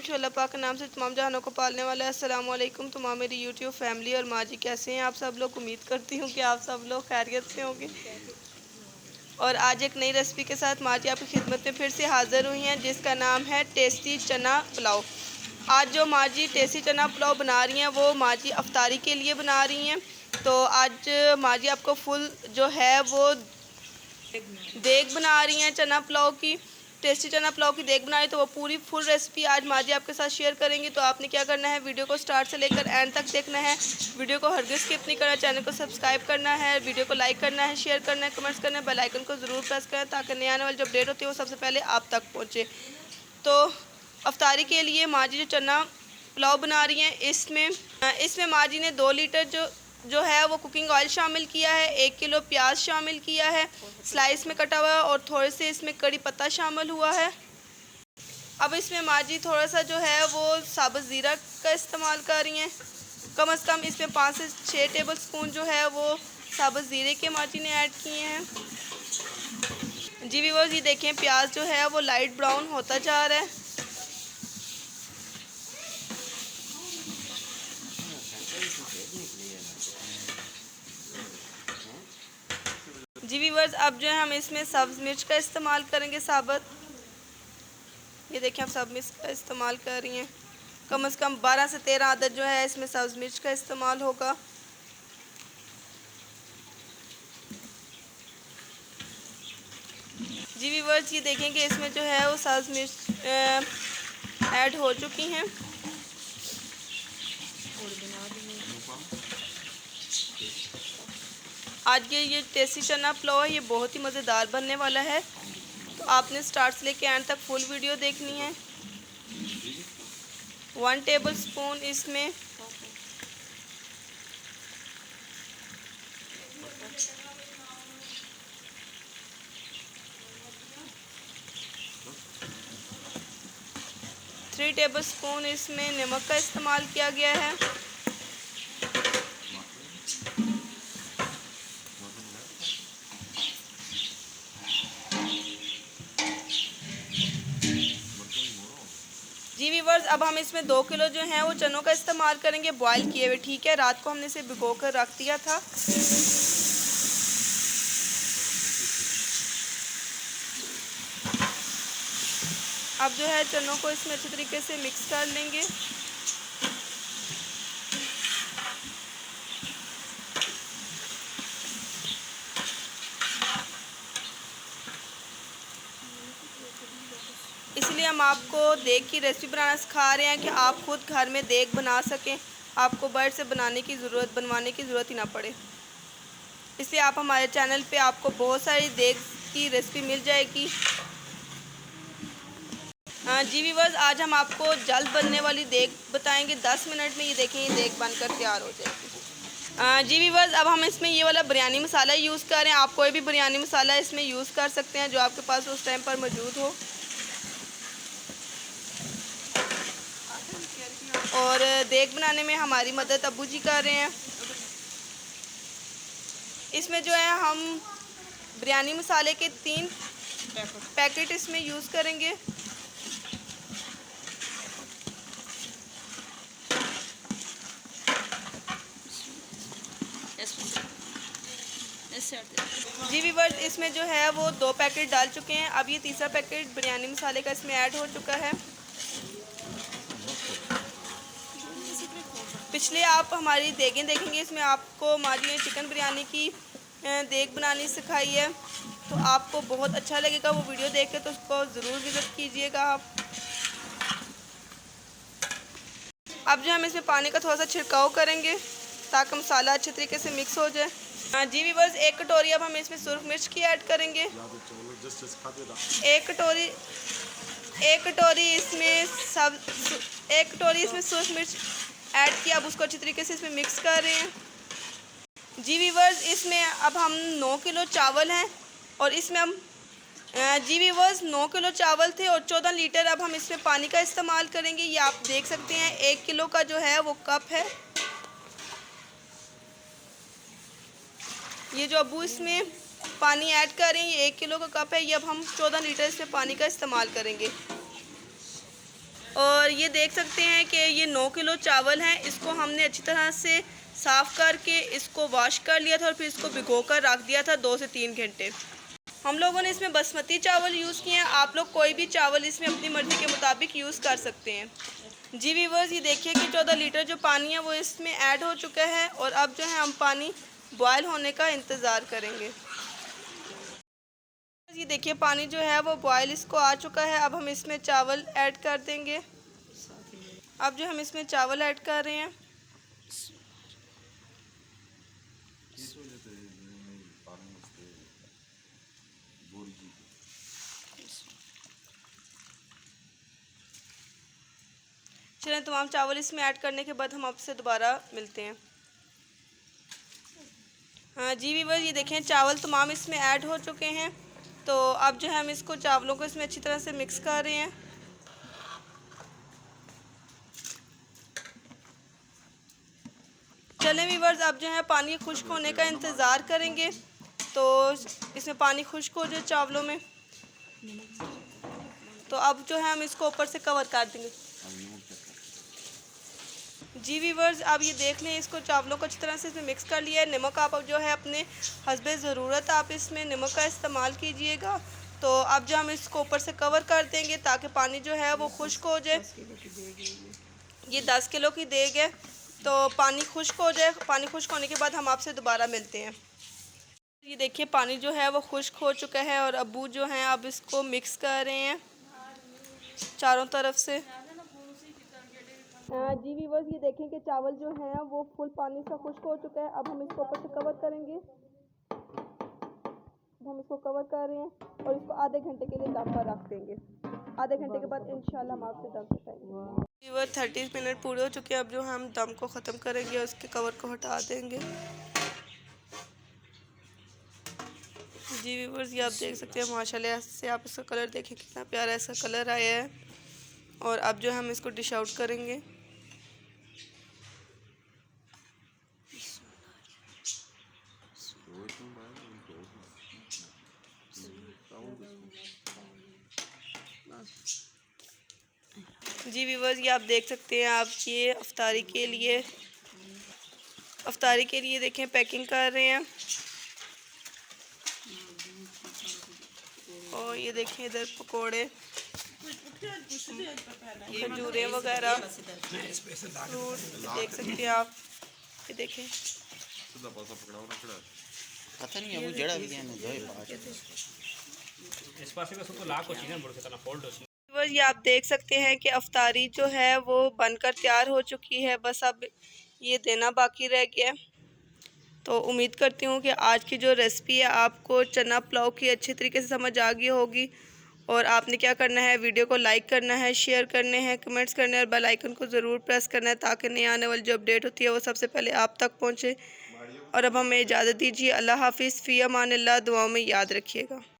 जो अल्लाह पाक के नाम से तमाम जहानों को पालने वाला है। अस्सलाम वालेकुम तमाम मेरी यूट्यूब फैमिली और माँ जी, कैसे हैं आप सब लोग। उम्मीद करती हूँ कि आप सब लोग खैरियत से होंगे। और आज एक नई रेसिपी के साथ माँ जी आपकी खिदमत में फिर से हाज़िर हुई हैं, जिसका नाम है टेस्टी चना पुलाव। आज जो माँ जी टेस्टी चना पुलाव बना रही हैं वो माँ जी अफ्तारी के लिए बना रही हैं। तो आज माँ जी आपको फुल जो है वो देग बना रही हैं चना पुलाव की, टेस्टी चना पुलाव की देग बनाई। तो वो पूरी फुल रेसिपी आज माँ जी आपके साथ शेयर करेंगी। तो आपने क्या करना है, वीडियो को स्टार्ट से लेकर एंड तक देखना है। वीडियो को हरगिज़ स्किप नहीं करना, चैनल को सब्सक्राइब करना है, वीडियो को लाइक करना है, शेयर करना है, कमेंट्स करना है, बेल आइकन को ज़रूर प्रेस करें ताकि नए आने वाली जो अपडेट होती है वो सबसे पहले आप तक पहुँचे। तो अफ्तारी के लिए माँ जी जो चना पुलाव बना रही हैं, इसमें माँ जी ने 2 लीटर जो है वो कुकिंग ऑयल शामिल किया है, 1 किलो प्याज शामिल किया है स्लाइस में कटा हुआ, और थोड़े से इसमें कड़ी पत्ता शामिल हुआ है। अब इसमें माँ जी थोड़ा सा जो है वो साबुत ज़ीरा का इस्तेमाल कर रही हैं। कम से कम इसमें 5 से 6 टेबल स्पून जो है वो साबुत ज़ीरे के माँ जी ने ऐड किए हैं। जी व्यूअर्स, ये देखें प्याज जो है वो लाइट ब्राउन होता जा रहा है। जी व्यूअर्स, अब जो है हम इसमें सब्ज़ मिर्च का इस्तेमाल करेंगे साबुत। ये देखिए, हम सब्ज़ मिर्च का इस्तेमाल कर रही हैं। कम से कम 12 से 13 अदद जो है इसमें सब्ज़ मिर्च का इस्तेमाल होगा। जी व्यूअर्स, ये देखें कि इसमें जो है वो सब्ज़ मिर्च ऐड हो चुकी हैं। आज ये टेस्टी चना पुलाव है, ये बहुत ही मज़ेदार बनने वाला है। तो आपने स्टार्ट से लेके एंड तक फुल वीडियो देखनी है। 1 टेबल स्पून इसमें थ्री टेबल स्पून इसमें नमक का इस्तेमाल किया गया है। जी व्यूअर्स, अब हम इसमें 2 किलो जो हैं वो चनों का इस्तेमाल करेंगे, बॉयल किए हुए। ठीक है, रात को हमने इसे भिगो कर रख दिया था। अब जो है चनों को इसमें अच्छी तरीके से मिक्स कर लेंगे। इसलिए हम आपको देग की रेसिपी बनाना सिखा रहे हैं कि आप खुद घर में देग बना सकें, आपको बाहर से बनवाने की ज़रूरत ही ना पड़े। इसलिए आप हमारे चैनल पे आपको बहुत सारी देग की रेसिपी मिल जाएगी। जी व्यूअर्स, आज हम आपको जल्द बनने वाली देग बताएंगे। 10 मिनट में ये देखें, ये देग बनकर तैयार हो जाएगी। जी व्यूअर्स, अब हम इसमें ये वाला बिरयानी मसाला यूज़ कर रहे हैं। आप कोई भी बिरयानी मसाला इसमें यूज़ कर सकते हैं जो आपके पास उस टाइम पर मौजूद हो। और देग बनाने में हमारी मदद अब्बू जी कर रहे हैं। इसमें जो है हम बिरयानी मसाले के 3 पैकेट इसमें यूज़ करेंगे। जी व्यूअर्स, इसमें जो है वो 2 पैकेट डाल चुके हैं। अब ये तीसरा पैकेट बिरयानी मसाले का इसमें ऐड हो चुका है। पिछले आप हमारी देगें देखेंगे, इसमें आपको माँ जी ने चिकन बिरयानी की देग बनानी सिखाई है। तो आपको बहुत अच्छा लगेगा वो वीडियो देख के, तो उसको ज़रूर विज़िट कीजिएगा आप। अब जो हम इसमें पानी का थोड़ा सा छिड़काव करेंगे ताकि मसाला अच्छे तरीके से मिक्स हो जाए। जी व्यूअर्स, 1 कटोरी अब हम इसमें सुरख मिर्च की ऐड करेंगे। 1 कटोरी इसमें सुरख मिर्च ऐड किया। अब उसको अच्छी तरीके से इसमें मिक्स कर रहे हैं। जी व्यूअर्स, इसमें अब हम 9 किलो चावल हैं और इसमें हम जी व्यूअर्स 9 किलो चावल थे और 14 लीटर अब हम इसमें पानी का इस्तेमाल करेंगे। ये आप देख सकते हैं 1 किलो का जो है वो कप है। ये जो अब्बू इसमें पानी ऐड कर रहे हैं, ये 1 किलो का कप है। ये अब हम 14 लीटर इसमें पानी का इस्तेमाल करेंगे। और और ये देख सकते हैं कि ये 9 किलो चावल हैं। इसको हमने अच्छी तरह से साफ़ करके इसको वॉश कर लिया था और फिर इसको भिगो कर रख दिया था 2 से 3 घंटे। हम लोगों ने इसमें बासमती चावल यूज़ किए हैं। आप लोग कोई भी चावल इसमें अपनी मर्ज़ी के मुताबिक यूज़ कर सकते हैं। जी व्यूअर्स, ये देखिए कि 14 लीटर जो पानी है वो इसमें ऐड हो चुका है और अब जो है हम पानी बॉयल होने का इंतज़ार करेंगे। ये देखिए पानी जो है वो बॉयल इसको आ चुका है। अब हम इसमें चावल ऐड कर देंगे। अब जो हम इसमें चावल ऐड कर रहे हैं। चलें, तमाम चावल इसमें ऐड करने के बाद हम आपसे दोबारा मिलते हैं। हाँ जी व्यूअर्स, ये देखें चावल तमाम इसमें ऐड हो चुके हैं। तो अब जो है हम इसको चावलों को इसमें अच्छी तरह से मिक्स कर रहे हैं। चलें व्यूअर्स, अब जो है पानी खुश्क होने का इंतज़ार करेंगे। तो इसमें पानी खुश्क हो जाए चावलों में, तो अब जो है हम इसको ऊपर से कवर कर देंगे। जी व्यूअर्स, अब ये देख लें, इसको चावलों को अच्छी तरह से इसमें मिक्स कर लिया है। नमक आप जो है अपने हस्बे ज़रूरत आप इसमें नमक का इस्तेमाल कीजिएगा। तो अब जो हम इसको ऊपर से कवर कर देंगे ताकि पानी जो है वो खुश्क हो जाए। ये 10 किलो की देग है, तो पानी खुश्क हो जाए। पानी खुश्क होने के बाद हम आपसे दोबारा मिलते हैं। ये देखिए पानी जो है वो खुश्क हो चुका है और अब्बू जो हैं अब इसको मिक्स कर रहे हैं चारों तरफ से। जी व्यूअर्स, ये देखें कि चावल जो हैं वो फुल पानी से खुश्क हो चुका है। अब हम इसको ऊपर से कवर करेंगे। हम इसको कवर कर रहे हैं और इसको आधे घंटे के लिए दम पर रख देंगे। आधे घंटे के बाद इंशाल्लाह हम आपसे दम बताएंगे। व्यूअर्स 30 मिनट पूरे हो चुके हैं। अब जो हम दम को ख़त्म करेंगे और उसके कवर को हटा देंगे। जी व्यूअर्स, ये आप देख सकते हैं माशाल्लाह से, आप इसका कलर देखें कितना प्यारा ऐसा कलर आया है। और अब जो हम इसको डिश आउट करेंगे। जी व्यूअर्स, ये आप देख सकते हैं, आप ये अफ्तारी के लिए देखें पैकिंग कर रहे हैं। और ये देखें इधर पकोड़े, खजूरें वगैरह, फ्रूट देख सकते हैं आप। ये देखें पता नहीं है वो जड़ा भी है ना जो इस पासे का तो लाख होती है ना, कितना फोल्ड होती है। ये आप देख सकते हैं कि अफ्तारी जो है वो बनकर तैयार हो चुकी है। बस अब ये देना बाकी रह गया है। तो उम्मीद करती हूँ कि आज की जो रेसिपी है आपको चना पुलाव की अच्छी तरीके से समझ आ गई होगी। और आपने क्या करना है, वीडियो को लाइक करना है, शेयर करने हैं, कमेंट्स करने हैं और बेल आइकन को ज़रूर प्रेस करना है ताकि नई आने वाली जो अपडेट होती है वो सबसे पहले आप तक पहुँचे। और अब हमें इजाज़त दीजिए। अल्लाह हाफिज़, फ़ी अमान अल्लाह, दुआओं में याद रखिएगा।